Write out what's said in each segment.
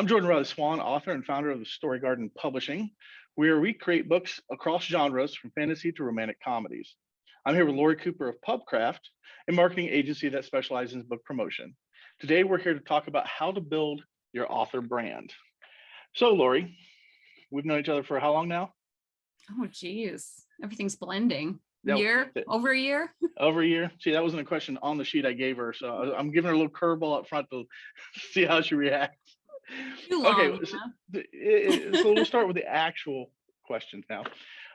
I'm Jordan Riley Swan, author and founder of the Story Garden Publishing, where we create books across genres from fantasy to romantic comedies. I'm here with Laurie Cooper of Pubcraft, a marketing agency that specializes in book promotion. Today, we're here to talk about how to build your author brand. So, Laurie, we've known each other for how long now? Oh, geez. Everything's blending. Yeah, Over a year? over a year. See, that wasn't a question on the sheet I gave her, so I'm giving her a little curveball up front to see how she reacts. Too Okay, long, so, huh? so we'll start with the actual questions now.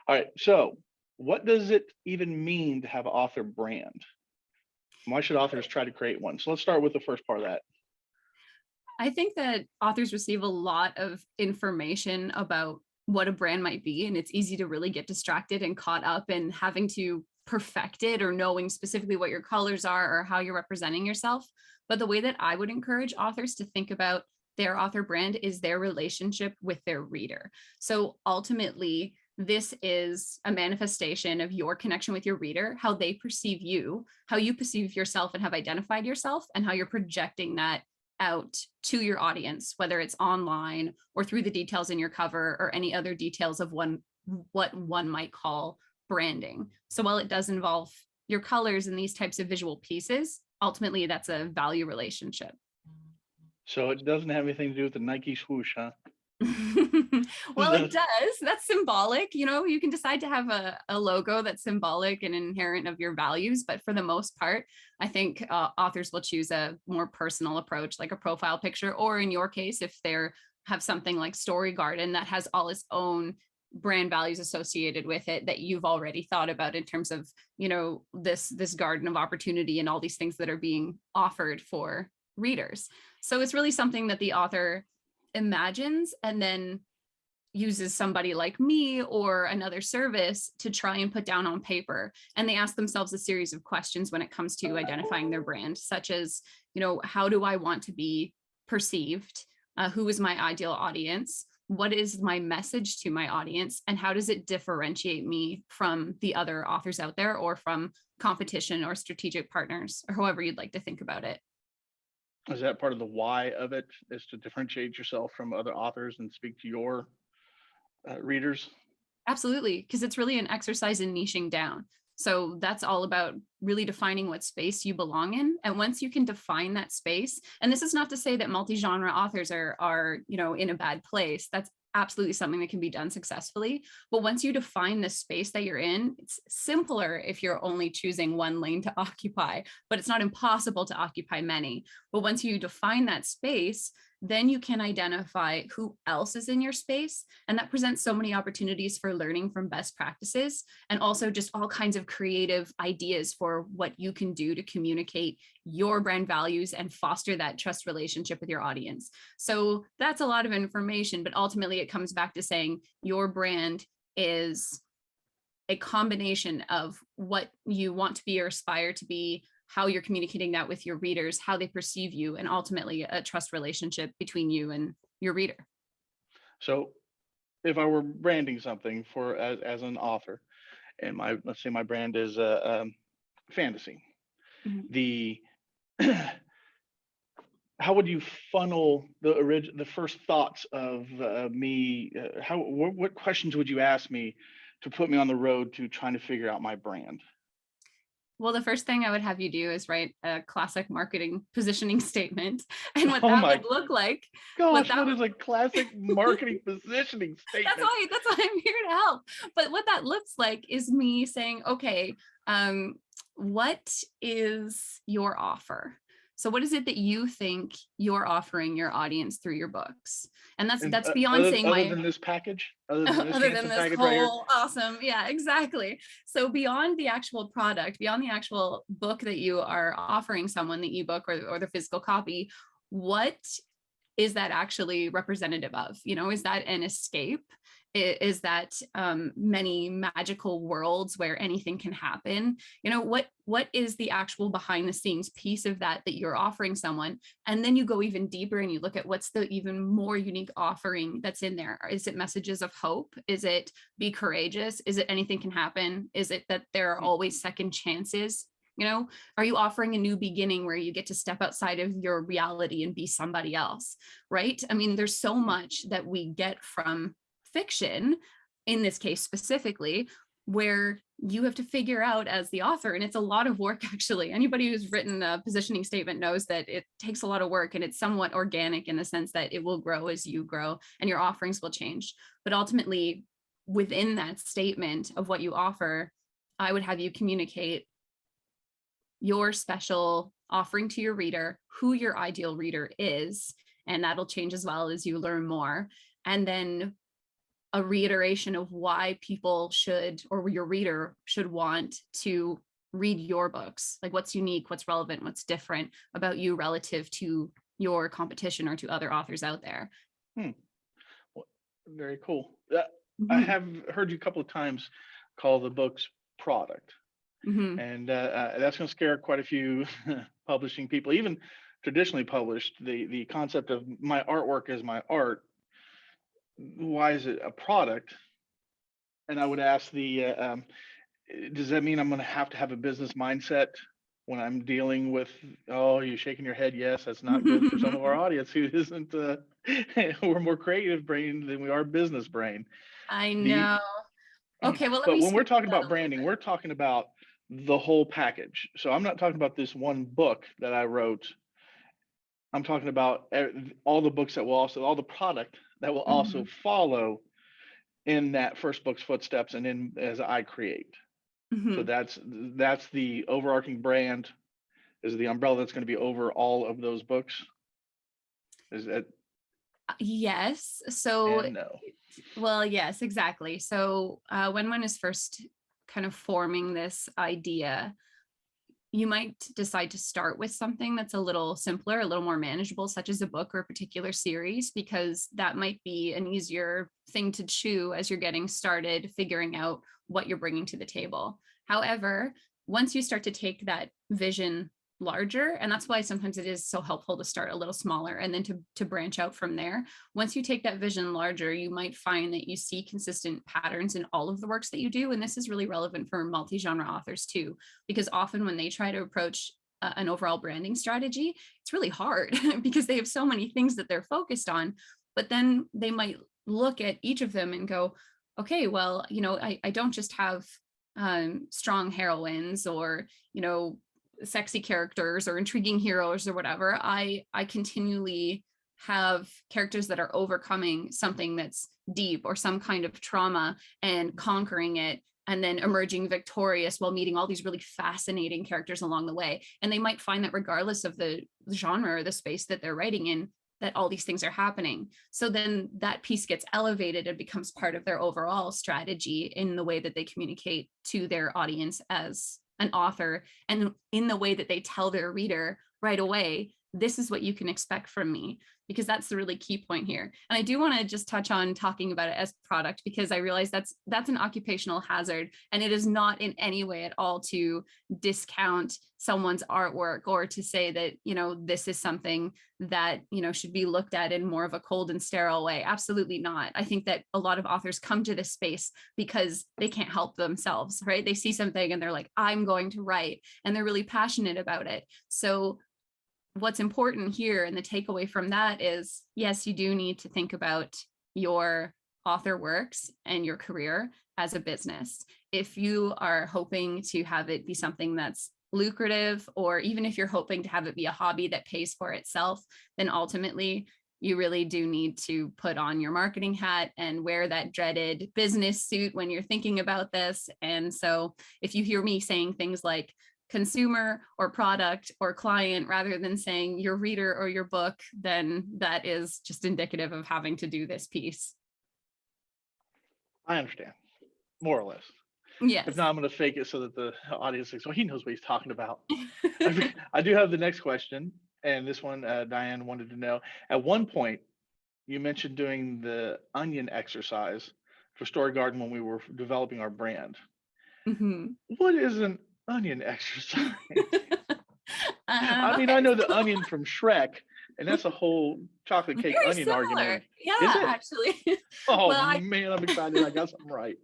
All right, so what does it even mean to have an author brand? Why should authors try to create one? So let's start with the first part of that. I think that authors receive a lot of information about what a brand might be, and it's easy to really get distracted and caught up in having to perfect it or knowing specifically what your colors are or how you're representing yourself. But the way that I would encourage authors to think about their author brand is their relationship with their reader. So ultimately, this is a manifestation of your connection with your reader, how they perceive you, how you perceive yourself and have identified yourself, and how you're projecting that out to your audience, whether it's online or through the details in your cover or any other details of what one might call branding. So while it does involve your colors and these types of visual pieces, ultimately that's a value relationship. So it doesn't have anything to do with the Nike swoosh, huh? Well, it does. That's symbolic. You can decide to have a logo that's symbolic and inherent of your values. But for the most part, I think authors will choose a more personal approach, like a profile picture, or in your case, if they're have something like Story Garden that has all its own brand values associated with it that you've already thought about in terms of, this garden of opportunity and all these things that are being offered for readers. So it's really something that the author imagines and then uses somebody like me or another service to try and put down on paper. And they ask themselves a series of questions when it comes to identifying their brand, such as, how do I want to be perceived? Who is my ideal audience? What is my message to my audience? And how does it differentiate me from the other authors out there or from competition or strategic partners or however you'd like to think about it? Is that part of the why of it, is to differentiate yourself from other authors and speak to your readers? Absolutely, because it's really an exercise in niching down. So that's all about really defining what space you belong in. And once you can define that space, and this is not to say that multi-genre authors are in a bad place. That's absolutely something that can be done successfully. But once you define the space that you're in, it's simpler if you're only choosing one lane to occupy, but it's not impossible to occupy many. But once you define that space, then you can identify who else is in your space. And that presents so many opportunities for learning from best practices and also just all kinds of creative ideas for what you can do to communicate your brand values and foster that trust relationship with your audience. So that's a lot of information, but ultimately it comes back to saying your brand is a combination of what you want to be or aspire to be, how you're communicating that with your readers, how they perceive you, and ultimately a trust relationship between you and your reader. So if I were branding something for as an author, and let's say my brand is fantasy, Mhm. the how would you funnel the first thoughts of me? What questions would you ask me to put me on the road to trying to figure out my brand? Well, the first thing I would have you do is write a classic marketing positioning statement. And what Oh that my would look like, what gosh, that what is a classic marketing positioning that's statement? why I'm here to help. But what that looks like is me saying, okay, um, what is your offer? So what is it that you think you're offering your audience through your books? And that's And that's beyond saying other my than this package, other than this other than handsome this package right here. whole awesome, yeah, exactly. So beyond the actual product, beyond the actual book that you are offering someone, the ebook or the physical copy, what is that actually representative of? Is that an escape? Is that many magical worlds where anything can happen? What is the actual behind the scenes piece of that you're offering someone? And then you go even deeper and you look at what's the even more unique offering that's in there. Is it messages of hope? Is it be courageous? Is it anything can happen? Is it that there are always second chances? You know, are you offering a new beginning where you get to step outside of your reality and be somebody else, right? I mean, there's so much that we get from fiction, in this case specifically, where you have to figure out as the author, and it's a lot of work actually. Anybody who's written a positioning statement knows that it takes a lot of work, and it's somewhat organic in the sense that it will grow as you grow and your offerings will change. But ultimately, within that statement of what you offer, I would have you communicate your special offering to your reader, who your ideal reader is, and that'll change as well as you learn more. And then a reiteration of why people should, or your reader should want to read your books. Like what's unique, what's relevant, what's different about you relative to your competition or to other authors out there. Well, very cool. I Mhm. have heard you a couple of times call the books product. Mhm. And that's going to scare quite a few publishing people, even traditionally published. The concept of my artwork is my art. Why is it a product? And I would ask does that mean I'm going to have a business mindset when I'm dealing with? Oh, you're shaking your head. Yes, that's not good for some of our audience who isn't. We're more creative brain than we are business brain. I The know. Okay, well, let but me when we're speak to talking that about a little branding, bit. we're talking about the whole package. So I'm not talking about this one book that I wrote. I'm talking about all the books that will also, all the product that will also Mhm. follow in that first book's footsteps and in as I create. So Mhm. that's the overarching brand, is the umbrella that's going to be over all of those books. Is that? Yes. So, And no. well, yes, exactly. So, when one is first kind of forming this idea, you might decide to start with something that's a little simpler, a little more manageable, such as a book or a particular series, because that might be an easier thing to chew as you're getting started, figuring out what you're bringing to the table. However, once you start to take that vision larger, and that's why sometimes it is so helpful to start a little smaller and then to branch out from there. Once you take that vision larger, you might find that you see consistent patterns in all of the works that you do. And this is really relevant for multi-genre authors too, because often when they try to approach an overall branding strategy, it's really hard because they have so many things that they're focused on. But then they might look at each of them and go, okay, well, I don't just have strong heroines or, sexy characters or intriguing heroes or whatever. I continually have characters that are overcoming something that's deep or some kind of trauma and conquering it and then emerging victorious while meeting all these really fascinating characters along the way. And they might find that regardless of the genre or the space that they're writing in, that all these things are happening. So then that piece gets elevated and becomes part of their overall strategy in the way that they communicate to their audience as an author, and in the way that they tell their reader right away, this is what you can expect from me, because that's the really key point here. And I do want to just touch on talking about it as product, because I realize that's an occupational hazard, and it is not in any way at all to discount someone's artwork or to say that, this is something that, should be looked at in more of a cold and sterile way. Absolutely not. I think that a lot of authors come to this space because they can't help themselves, right? They see something and they're like, I'm going to write, and they're really passionate about it. So what's important here and the takeaway from that is, yes, you do need to think about your author works and your career as a business. If you are hoping to have it be something that's lucrative, or even if you're hoping to have it be a hobby that pays for itself, then ultimately you really do need to put on your marketing hat and wear that dreaded business suit when you're thinking about this. And so if you hear me saying things like consumer or product or client rather than saying your reader or your book, then that is just indicative of having to do this piece. I understand, more or less. If Yes. not, I'm going to fake it so that the audience thinks, well, he knows what he's talking about. I do have the next question, and this one, Diane wanted to know. At one point, you mentioned doing the onion exercise for Story Garden when we were developing our brand. Mhm. What is an onion exercise? I mean, I Okay, know the so onion from Shrek, and that's a whole chocolate cake very onion argument. similar. Yeah, Is it? actually. Oh Well, man, I'm excited. I got something right.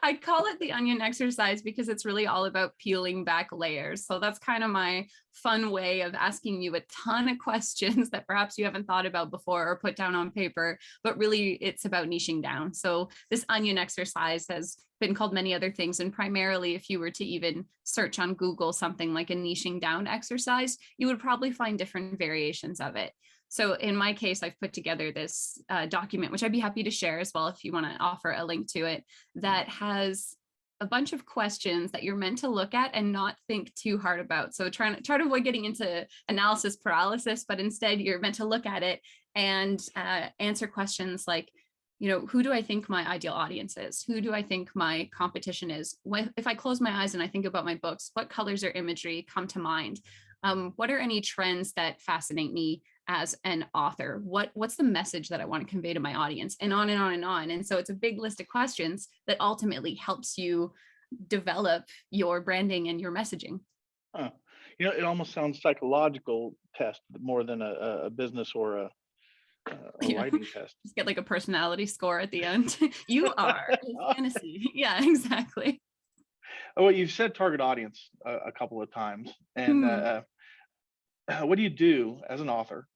I call it the onion exercise because it's really all about peeling back layers. So that's kind of my fun way of asking you a ton of questions that perhaps you haven't thought about before or put down on paper, but really it's about niching down. So this onion exercise has been called many other things. And primarily, if you were to even search on Google something like a niching down exercise, you would probably find different variations of it. So in my case, I've put together this document, which I'd be happy to share as well if you want to offer a link to it, that has a bunch of questions that you're meant to look at and not think too hard about. So try to avoid getting into analysis paralysis, but instead you're meant to look at it and answer questions like, who do I think my ideal audience is? Who do I think my competition is? If I close my eyes and I think about my books, what colors or imagery come to mind? What are any trends that fascinate me as an author? What's the message that I want to convey to my audience? And on and on and on. And so it's a big list of questions that ultimately helps you develop your branding and your messaging. Huh. It almost sounds psychological test more than a business or a writing test. Just get like a personality score at the end. You are fantasy. Yeah, exactly. Well, you've said target audience a couple of times. And what do you do as an author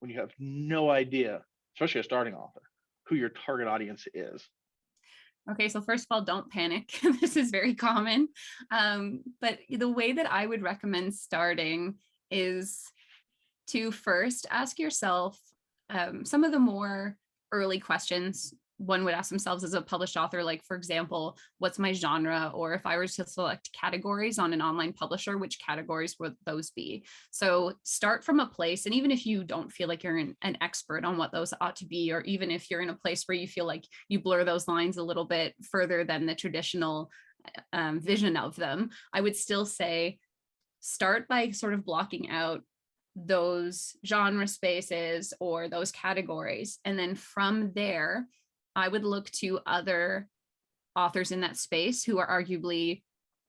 when you have no idea, especially a starting author, who your target audience is? Okay, so first of all, don't panic. This is very common. But the way that I would recommend starting is to first ask yourself some of the more early questions one would ask themselves as a published author, like, for example, what's my genre? Or if I were to select categories on an online publisher, which categories would those be? So start from a place. And even if you don't feel like you're an expert on what those ought to be, or even if you're in a place where you feel like you blur those lines a little bit further than the traditional vision of them, I would still say start by sort of blocking out those genre spaces or those categories. And then from there, I would look to other authors in that space who are arguably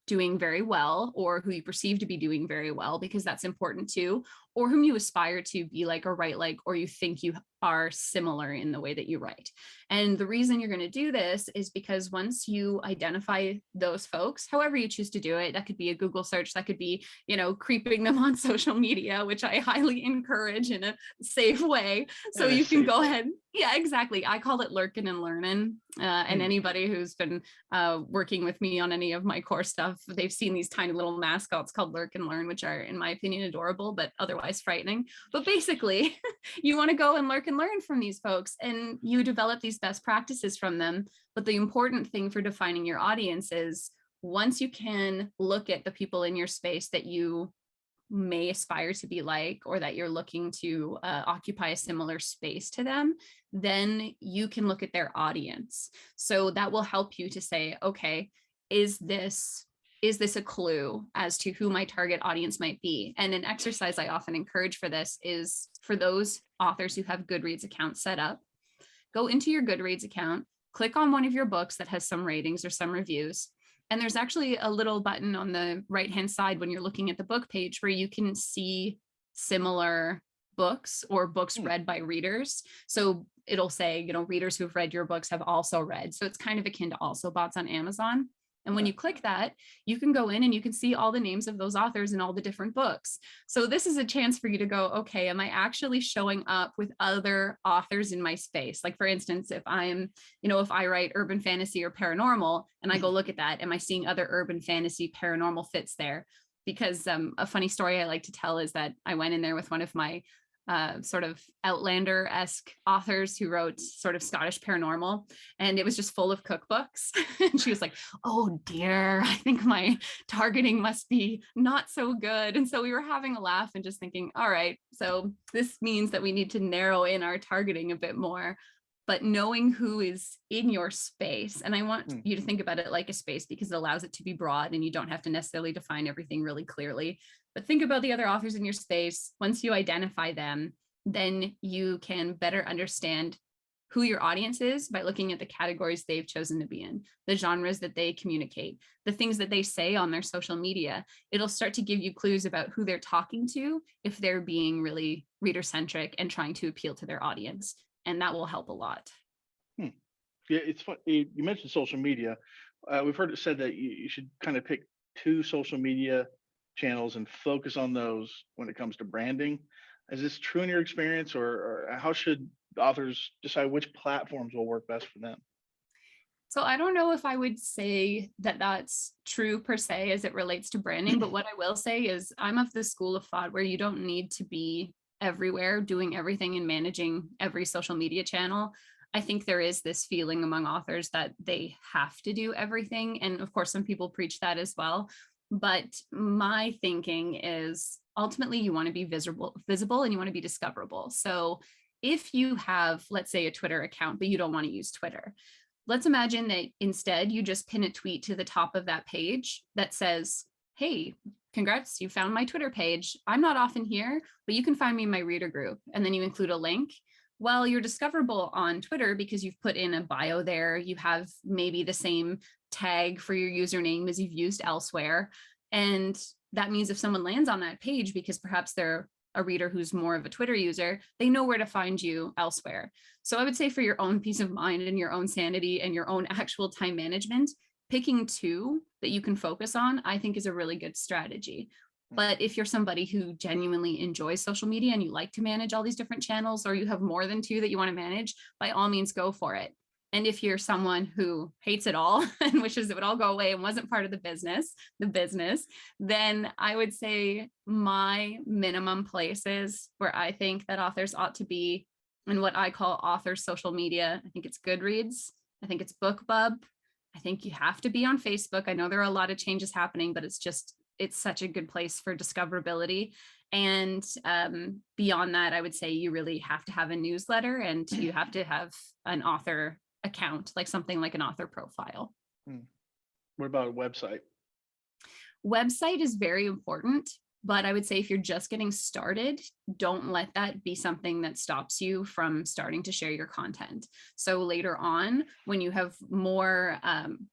doing very well, or who you perceive to be doing very well, because that's important too, or whom you aspire to be like or write like, or you think you are similar in the way that you write. And the reason you're going to do this is because once you identify those folks, however you choose to do it, that could be a Google search, that could be, creeping them on social media, which I highly encourage in a safe way. So you can go ahead. Yeah, exactly. I call it lurking and learning. And anybody who's been working with me on any of my core stuff, they've seen these tiny little mascots called Lurk and Learn, which are, in my opinion, adorable, but otherwise frightening. But basically, you want to go and lurk and learn from these folks, and you develop these best practices from them. But the important thing for defining your audience is once you can look at the people in your space that you may aspire to be like, or that you're looking to occupy a similar space to them, then you can look at their audience. So that will help you to say, okay, is this a clue as to who my target audience might be? And an exercise I often encourage for this is for those authors who have Goodreads accounts set up, go into your Goodreads account, click on one of your books that has some ratings or some reviews. And there's actually a little button on the right-hand side when you're looking at the book page where you can see similar books or books read by readers. So it'll say, readers who've read your books have also read. So it's kind of akin to also bots on Amazon. And when you click that, you can go in and you can see all the names of those authors and all the different books. So this is a chance for you to go, okay, am I actually showing up with other authors in my space? Like, for instance, if if I write urban fantasy or paranormal and I go look at that, am I seeing other urban fantasy paranormal fits there? Because a funny story I like to tell is that I went in there with one of my sort of Outlander-esque authors who wrote sort of Scottish paranormal, and it was just full of cookbooks. And she was like, oh dear, I think my targeting must be not so good. And so we were having a laugh and just thinking, all right, so this means that we need to narrow in our targeting a bit more. But knowing who is in your space, and I want you to think about it like a space because it allows it to be broad and you don't have to necessarily define everything really clearly. But think about the other authors in your space. Once you identify them, then you can better understand who your audience is by looking at the categories they've chosen to be in, the genres that they communicate, the things that they say on their social media. It'll start to give you clues about who they're talking to if they're being really reader-centric and trying to appeal to their audience. And that will help a lot. Yeah, it's fun. You mentioned social media. we've heard it said that you should kind of pick two social media channels and focus on those when it comes to branding. Is this true in your experience, or how should authors decide which platforms will work best for them? So I don't know if I would say that that's true per se as it relates to branding, but what I will say is I'm of the school of thought where you don't need to be everywhere doing everything and managing every social media channel. I think there is this feeling among authors that they have to do everything. And of course, some people preach that as well. But my thinking is ultimately you want to be visible and you want to be discoverable. So if you have, let's say, a Twitter account, but you don't want to use Twitter, let's imagine that instead you just pin a tweet to the top of that page that says, hey, congrats, you found my Twitter page. I'm not often here, but you can find me in my reader group. And then you include a link. Well, you're discoverable on Twitter because you've put in a bio there. You have maybe the same tag for your username as you've used elsewhere. And that means if someone lands on that page because perhaps they're a reader who's more of a Twitter user, they know where to find you elsewhere. So I would say for your own peace of mind and your own sanity and your own actual time management, picking two that you can focus on, I think is a really good strategy. But if you're somebody who genuinely enjoys social media and you like to manage all these different channels, or you have more than two that you want to manage, by all means, go for it. And if you're someone who hates it all and wishes it would all go away and wasn't part of the business, then I would say my minimum places where I think that authors ought to be in what I call author social media. I think it's Goodreads. I think it's BookBub. I think you have to be on Facebook. I know there are a lot of changes happening, but it's such a good place for discoverability. And beyond that, I would say you really have to have a newsletter and you have to have an author account, like something like an author profile. What about a website? Website is very important, but I would say if you're just getting started, don't let that be something that stops you from starting to share your content. So later on, when you have more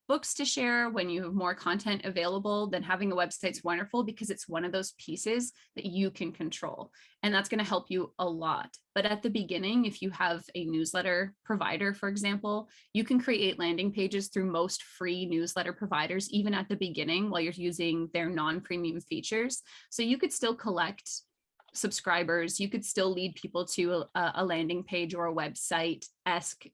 books to share, when you have more content available, then having a website's wonderful because it's one of those pieces that you can control. And that's going to help you a lot. But at the beginning, if you have a newsletter provider, for example, you can create landing pages through most free newsletter providers, even at the beginning while you're using their non-premium features. So you could still collect subscribers, you could still lead people to a landing page or a website-esque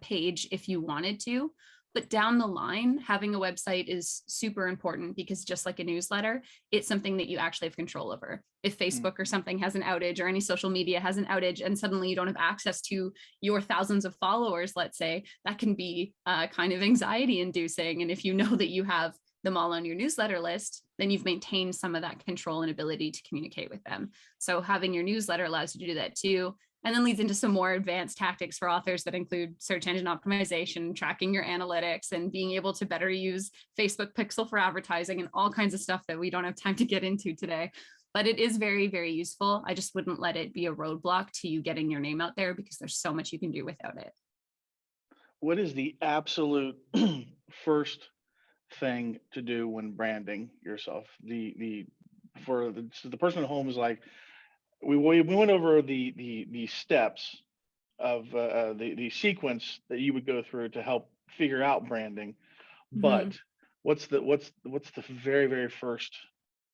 page if you wanted to. But down the line, having a website is super important because just like a newsletter, it's something that you actually have control over. If Facebook or something has an outage or any social media has an outage and suddenly you don't have access to your thousands of followers, let's say, that can be kind of anxiety inducing. And if you know that you have them all on your newsletter list, then you've maintained some of that control and ability to communicate with them. So having your newsletter allows you to do that too. And then leads into some more advanced tactics for authors that include search engine optimization, tracking your analytics, and being able to better use Facebook Pixel for advertising and all kinds of stuff that we don't have time to get into today. But it is very, very useful. I just wouldn't let it be a roadblock to you getting your name out there because there's so much you can do without it. What is the absolute first thing to do when branding yourself? For the person at home is like, we went over the steps of the sequence that you would go through to help figure out branding, but what's the very, very first?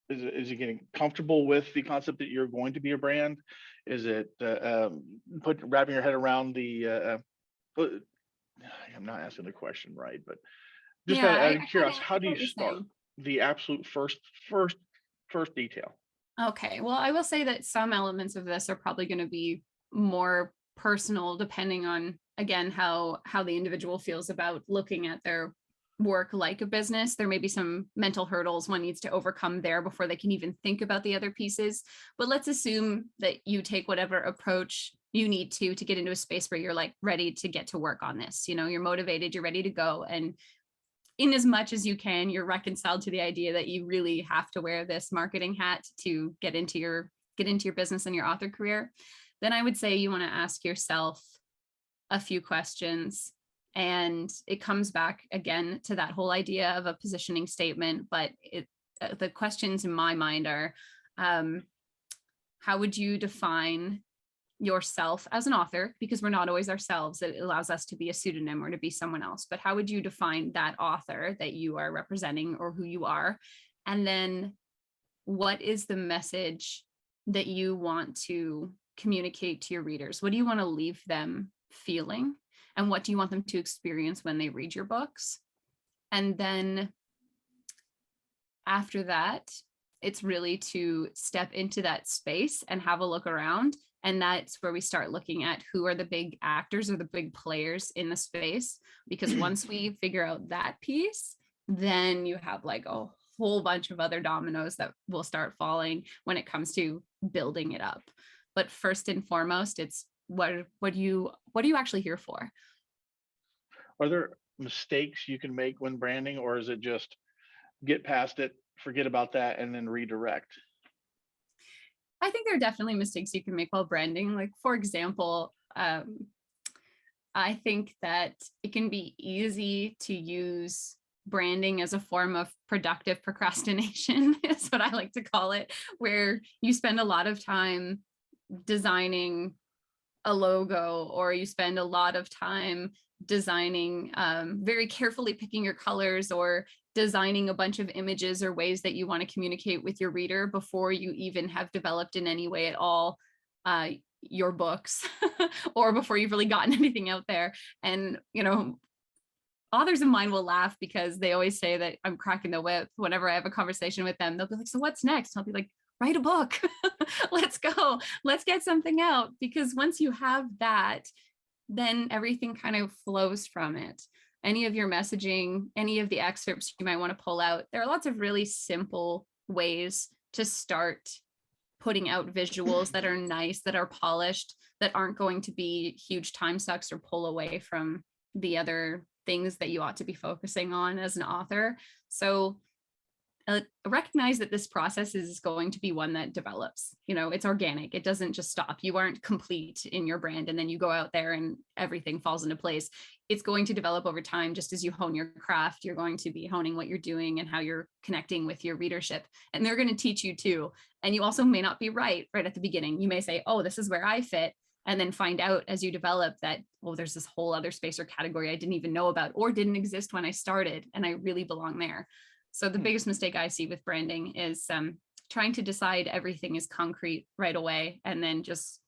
Is it getting comfortable with the concept that you're going to be a brand? Is it wrapping your head around the I'm not asking the question right, but just out of curiosity, how do you start the absolute first detail? Okay, well, I will say that some elements of this are probably going to be more personal, depending on, again, how the individual feels about looking at their work like a business. There may be some mental hurdles one needs to overcome there before they can even think about the other pieces. But let's assume that you take whatever approach you need to get into a space where you're like ready to get to work on this. You know, you're motivated, you're ready to go, and in as much as you can, you're reconciled to the idea that you really have to wear this marketing hat to get into your business and your author career. Then I would say you want to ask yourself a few questions. And it comes back again to that whole idea of a positioning statement. But the questions in my mind are, how would you define yourself as an author, because we're not always ourselves. It allows us to be a pseudonym or to be someone else. But how would you define that author that you are representing or who you are? And then what is the message that you want to communicate to your readers? What do you want to leave them feeling? And what do you want them to experience when they read your books? And then after that, it's really to step into that space and have a look around. And that's where we start looking at who are the big actors or the big players in the space. Because once we figure out that piece, then you have like a whole bunch of other dominoes that will start falling when it comes to building it up. But first and foremost, it's what are you actually here for? Are there mistakes you can make when branding, or is it just get past it, forget about that, and then redirect? I think there are definitely mistakes you can make while branding. Like, for example, I think that it can be easy to use branding as a form of productive procrastination, is what I like to call it, where you spend a lot of time designing a logo, or you spend a lot of time designing, very carefully picking your colors, or designing a bunch of images or ways that you want to communicate with your reader before you even have developed in any way at all your books or before you've really gotten anything out there. And, you know, authors of mine will laugh because they always say that I'm cracking the whip whenever I have a conversation with them. They'll be like, so what's next? I'll be like, write a book. Let's go. Let's get something out. Because once you have that, then everything kind of flows from it. Any of your messaging, any of the excerpts you might want to pull out, there are lots of really simple ways to start putting out visuals that are nice, that are polished, that aren't going to be huge time sucks or pull away from the other things that you ought to be focusing on as an author. So recognize that this process is going to be one that develops. You know, it's organic. It doesn't just stop. You aren't complete in your brand and then you go out there and everything falls into place. It's going to develop over time. Just as you hone your craft, you're going to be honing what you're doing and how you're connecting with your readership. And they're going to teach you too. And you also may not be right at the beginning. You may say, oh, this is where I fit. And then find out as you develop that, oh, there's this whole other space or category I didn't even know about or didn't exist when I started, and I really belong there. So the biggest mistake I see with branding is trying to decide everything is concrete right away and then just,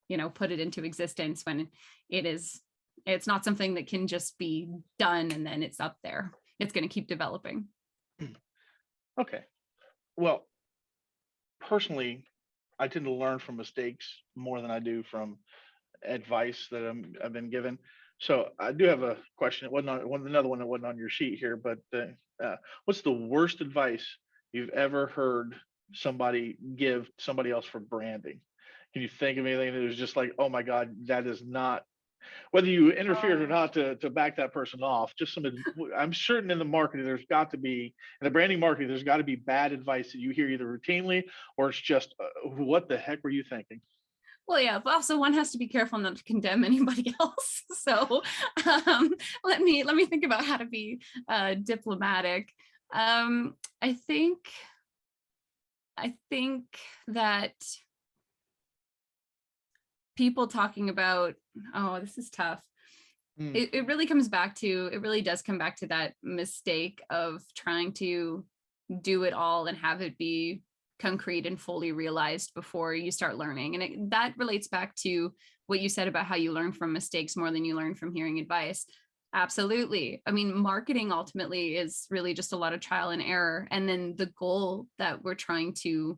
you know, put it into existence when it's not something that can just be done and then it's up there. It's going to keep developing. Okay. Well, personally, I tend to learn from mistakes more than I do from advice that I've been given. So I do have a question. It wasn't another one that wasn't on your sheet here, but what's the worst advice you've ever heard somebody give somebody else for branding? Can you think of anything that was just like, oh my God, that is not, whether you interfered or not to back that person off, just I'm certain in the marketing, there's got to be, in the branding marketing, there's got to be bad advice that you hear either routinely or it's just, what the heck were you thinking? Well, yeah, but also one has to be careful not to condemn anybody else. So let me think about how to be diplomatic. I think that people talking about, oh, this is tough. It really does come back to that mistake of trying to do it all and have it be concrete and fully realized before you start learning. And that relates back to what you said about how you learn from mistakes more than you learn from hearing advice. Absolutely. I mean, marketing ultimately is really just a lot of trial and error. And then the goal that we're trying to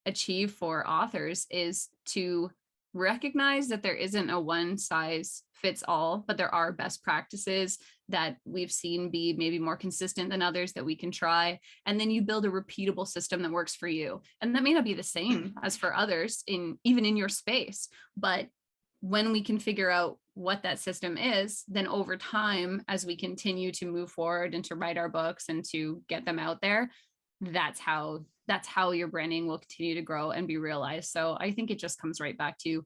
achieve for authors is to recognize that there isn't a one size fits all, but there are best practices that we've seen be maybe more consistent than others that we can try. And then you build a repeatable system that works for you. And that may not be the same as for others even in your space, but when we can figure out what that system is, then over time, as we continue to move forward and to write our books and to get them out there, that's how your branding will continue to grow and be realized. So I think it just comes right back to,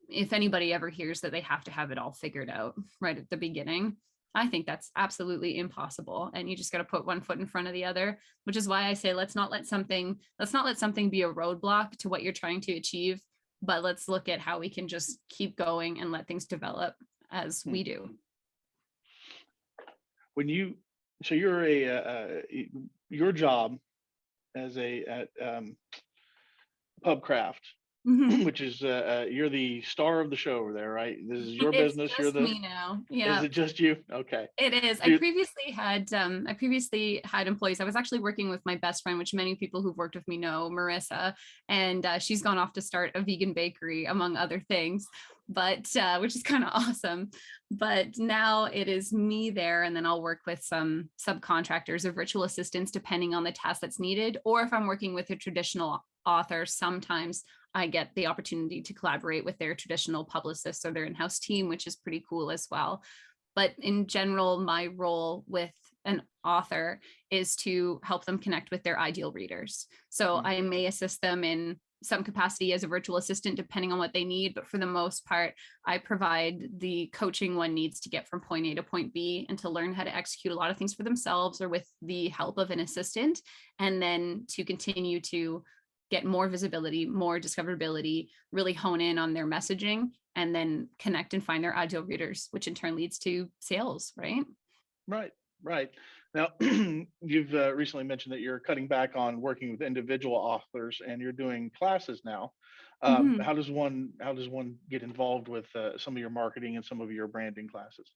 if anybody ever hears that they have to have it all figured out right at the beginning, I think that's absolutely impossible. And you just got to put one foot in front of the other, which is why I say, let's not let something be a roadblock to what you're trying to achieve. but let's look at how we can just keep going and let things develop as we do. When you, so you're your job as at Pubcraft, Mhm. which is you're the star of the show over there, right? This is your It's business. You're just the. me now. Is Yeah. it just you? Okay. It is. Dude. I previously had employees. I was actually working with my best friend, which many people who've worked with me know, Marissa, and she's gone off to start a vegan bakery, among other things, but which is kind of awesome. But now it is me there, and then I'll work with some subcontractors or virtual assistants, depending on the task that's needed. Or if I'm working with a traditional author, sometimes I get the opportunity to collaborate with their traditional publicists or their in-house team, which is pretty cool as well. But in general, my role with an author is to help them connect with their ideal readers. So I may assist them in some capacity as a virtual assistant, depending on what they need. But for the most part, I provide the coaching one needs to get from point A to point B and to learn how to execute a lot of things for themselves or with the help of an assistant, and then to continue to get more visibility, more discoverability, really hone in on their messaging, and then connect and find their ideal readers, which in turn leads to sales, right? Right. Now, you've recently mentioned that you're cutting back on working with individual authors, and you're doing classes now. Mhm. How does one get involved with some of your marketing and some of your branding classes?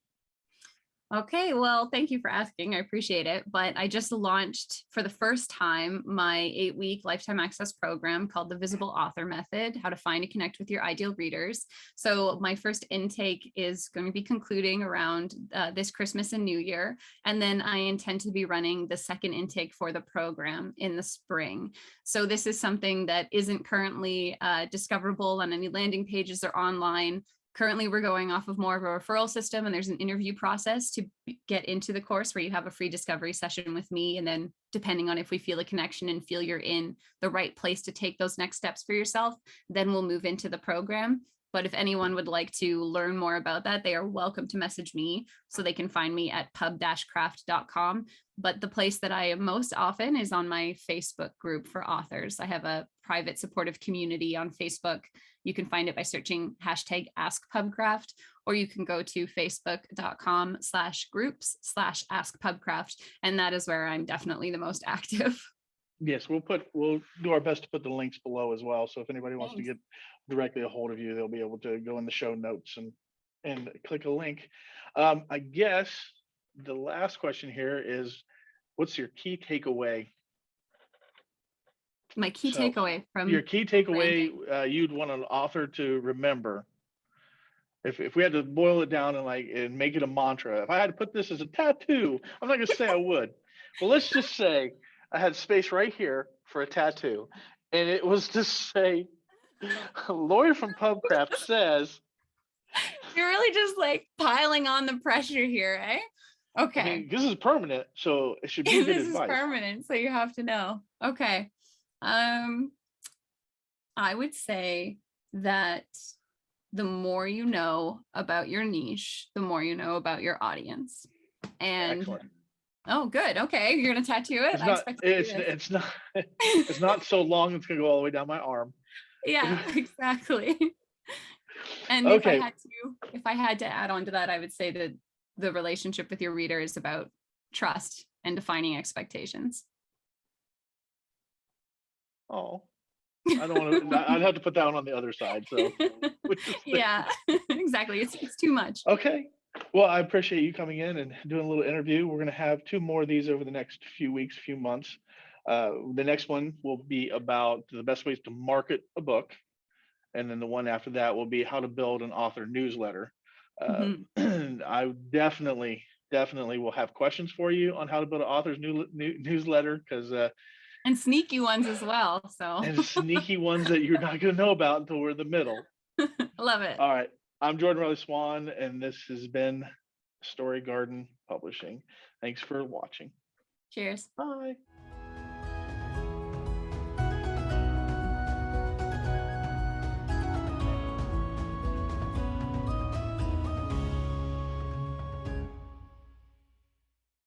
Okay, well, thank you for asking. I appreciate it. But I just launched for the first time my 8-week lifetime access program called the Visible Author Method, how to find and connect with your ideal readers. So my first intake is going to be concluding around this Christmas and New Year. And then I intend to be running the second intake for the program in the spring. So this is something that isn't currently discoverable on any landing pages or online. Currently, we're going off of more of a referral system, and there's an interview process to get into the course where you have a free discovery session with me. And then depending on if we feel a connection and feel you're in the right place to take those next steps for yourself, then we'll move into the program. But if anyone would like to learn more about that, they are welcome to message me. So they can find me at pub-craft.com. But the place that I am most often is on my Facebook group for authors. I have a private supportive community on Facebook. You can find it by searching #AskPubcraft, or you can go to facebook.com/groups/AskPubcraft. And that is where I'm definitely the most active. Yes, we'll do our best to put the links below as well. So if anybody wants to Thanks. get directly a hold of you, they'll be able to go in the show notes and click a link. I guess the last question here is, what's your key takeaway? My key So takeaway your from key takeaway branding. you'd want an author to remember. If we had to boil it down and make it a mantra, if I had to put this as a tattoo, I'm not gonna say I would. But let's just say I had space right here for a tattoo, and it was to say, Laurie from Pubcraft says. You're really just like piling on the pressure here, eh? I Okay. mean, this is permanent, so it should be good This is advice. permanent, so you have to know. Okay. I would say that the more you know about your niche, the more you know about your audience. And Excellent. oh, good. Okay, you're gonna tattoo it. It's I not. expect to see It's this. it's not. It's not so long. It's gonna go all the way down my arm. Yeah, exactly. And Okay. if I had to add on to that, I would say that the relationship with your reader is about trust and defining expectations. Oh, I don't want to. I'd have to put that one on the other side. So, Yeah, exactly. It's too much. okay. Well, I appreciate you coming in and doing a little interview. We're going to have 2 more of these over the next few weeks, few months. The next one will be about the best ways to market a book. And then the one after that will be how to build an author newsletter. Mhm. I definitely will have questions for you on how to build an author's newsletter, because And sneaky ones as well. So and sneaky ones that you're not going to know about until we're in the middle. love it. All right. I'm Jordan Riley Swan, and this has been Story Garden Publishing. Thanks for watching. Cheers. Bye.